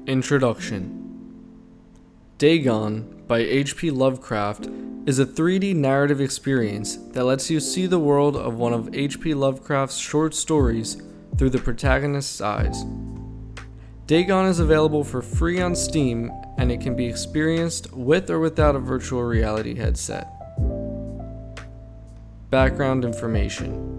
Introduction. Dagon by H.P. Lovecraft is a 3D narrative experience that lets you see the world of one of H.P. Lovecraft's short stories through the protagonist's eyes. Dagon is available for free on Steam, and it can be experienced with or without a virtual reality headset. Background information.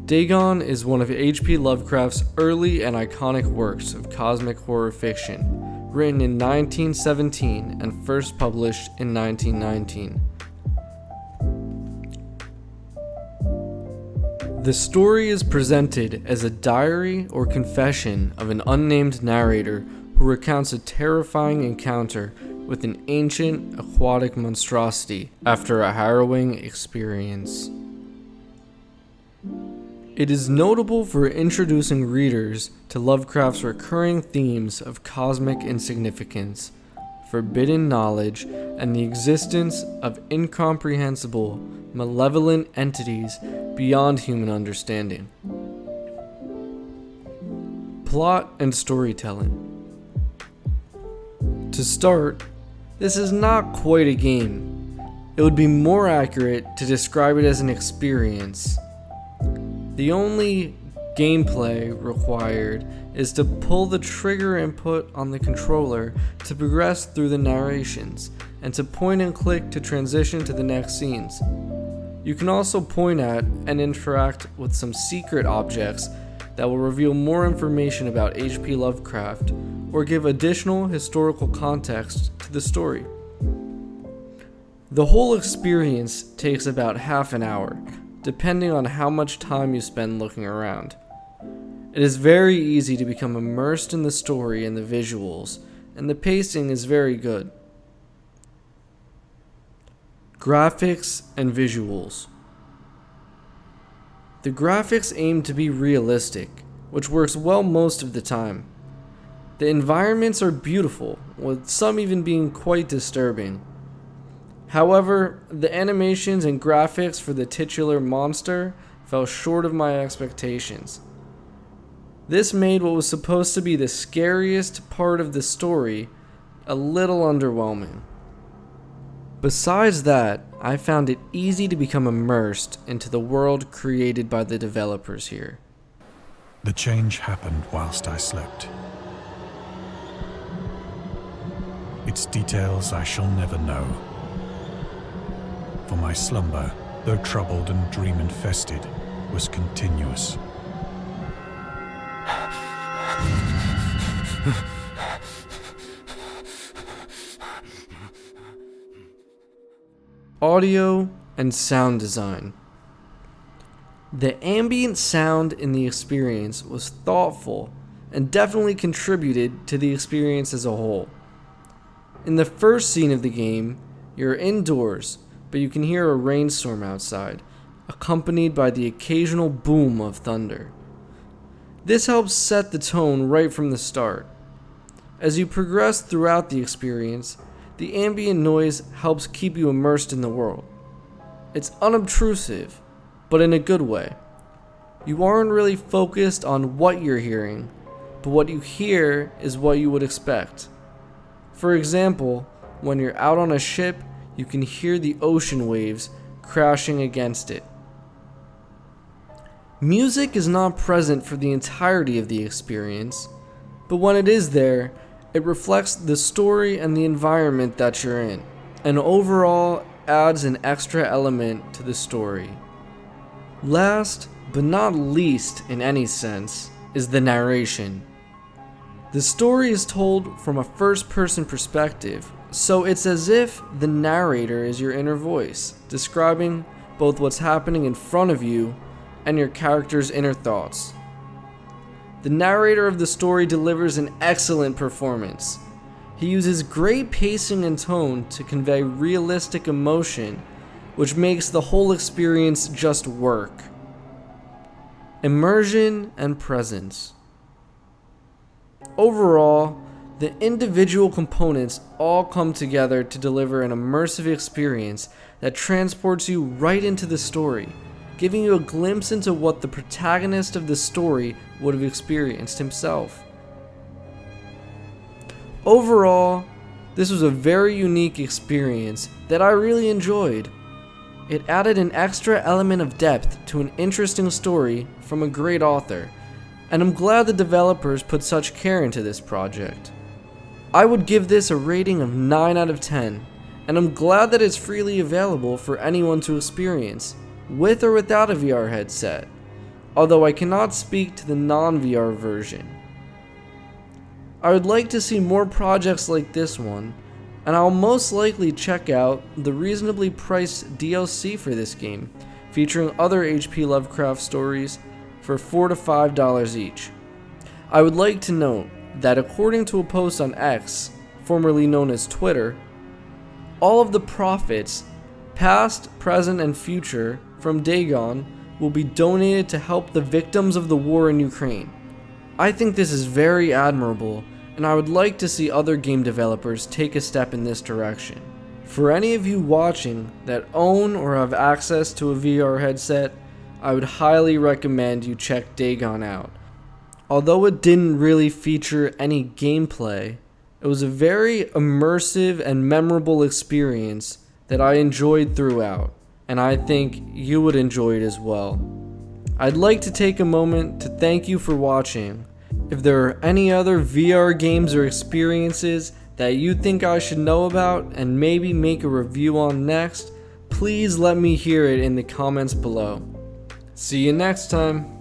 Dagon is one of H.P. Lovecraft's early and iconic works of cosmic horror fiction, written in 1917 and first published in 1919. The story is presented as a diary or confession of an unnamed narrator who recounts a terrifying encounter with an ancient aquatic monstrosity after a harrowing experience. It is notable for introducing readers to Lovecraft's recurring themes of cosmic insignificance, forbidden knowledge, and the existence of incomprehensible, malevolent entities beyond human understanding. Plot and storytelling. To start, this is not quite a game. It would be more accurate to describe it as an experience. The only gameplay required is to pull the trigger input on the controller to progress through the narrations, and to point and click to transition to the next scenes. You can also point at and interact with some secret objects that will reveal more information about H.P. Lovecraft or give additional historical context to the story. The whole experience takes about half an hour, depending on how much time you spend looking around. It is very easy to become immersed in the story and the visuals, and the pacing is very good. Graphics and visuals. The graphics aim to be realistic, which works well most of the time. The environments are beautiful, with some even being quite disturbing. However, the animations and graphics for the titular monster fell short of my expectations. This made what was supposed to be the scariest part of the story a little underwhelming. Besides that, I found it easy to become immersed into the world created by the developers here. The change happened whilst I slept. Its details I shall never know. For my slumber, though troubled and dream-infested, was continuous. Audio and sound design. The ambient sound in the experience was thoughtful and definitely contributed to the experience as a whole. In the first scene of the game, you're indoors, but you can hear a rainstorm outside, accompanied by the occasional boom of thunder. This helps set the tone right from the start. As you progress throughout the experience, the ambient noise helps keep you immersed in the world. It's unobtrusive, but in a good way. You aren't really focused on what you're hearing, but what you hear is what you would expect. For example, when you're out on a ship, you can hear the ocean waves crashing against it. Music is not present for the entirety of the experience, but when it is there, it reflects the story and the environment that you're in, and overall adds an extra element to the story. Last, but not least in any sense, is the narration. The story is told from a first-person perspective, so it's as if the narrator is your inner voice, describing both what's happening in front of you and your character's inner thoughts. The narrator of the story delivers an excellent performance. He uses great pacing and tone to convey realistic emotion, which makes the whole experience just work. Immersion and presence. Overall, the individual components all come together to deliver an immersive experience that transports you right into the story, giving you a glimpse into what the protagonist of the story would have experienced himself. Overall, this was a very unique experience that I really enjoyed. It added an extra element of depth to an interesting story from a great author, and I'm glad the developers put such care into this project. I would give this a rating of 9 out of 10, and I'm glad that it's freely available for anyone to experience, with or without a VR headset, although I cannot speak to the non-VR version. I would like to see more projects like this one, and I'll most likely check out the reasonably priced DLC for this game, featuring other H.P. Lovecraft stories for $4 to $5 each. I would like to note that according to a post on X, formerly known as Twitter, all of the profits, past, present, and future, from Dagon will be donated to help the victims of the war in Ukraine. I think this is very admirable, and I would like to see other game developers take a step in this direction. For any of you watching that own or have access to a VR headset, I would highly recommend you check Dagon out. Although it didn't really feature any gameplay, it was a very immersive and memorable experience that I enjoyed throughout, and I think you would enjoy it as well. I'd like to take a moment to thank you for watching. If there are any other VR games or experiences that you think I should know about and maybe make a review on next, please let me hear it in the comments below. See you next time.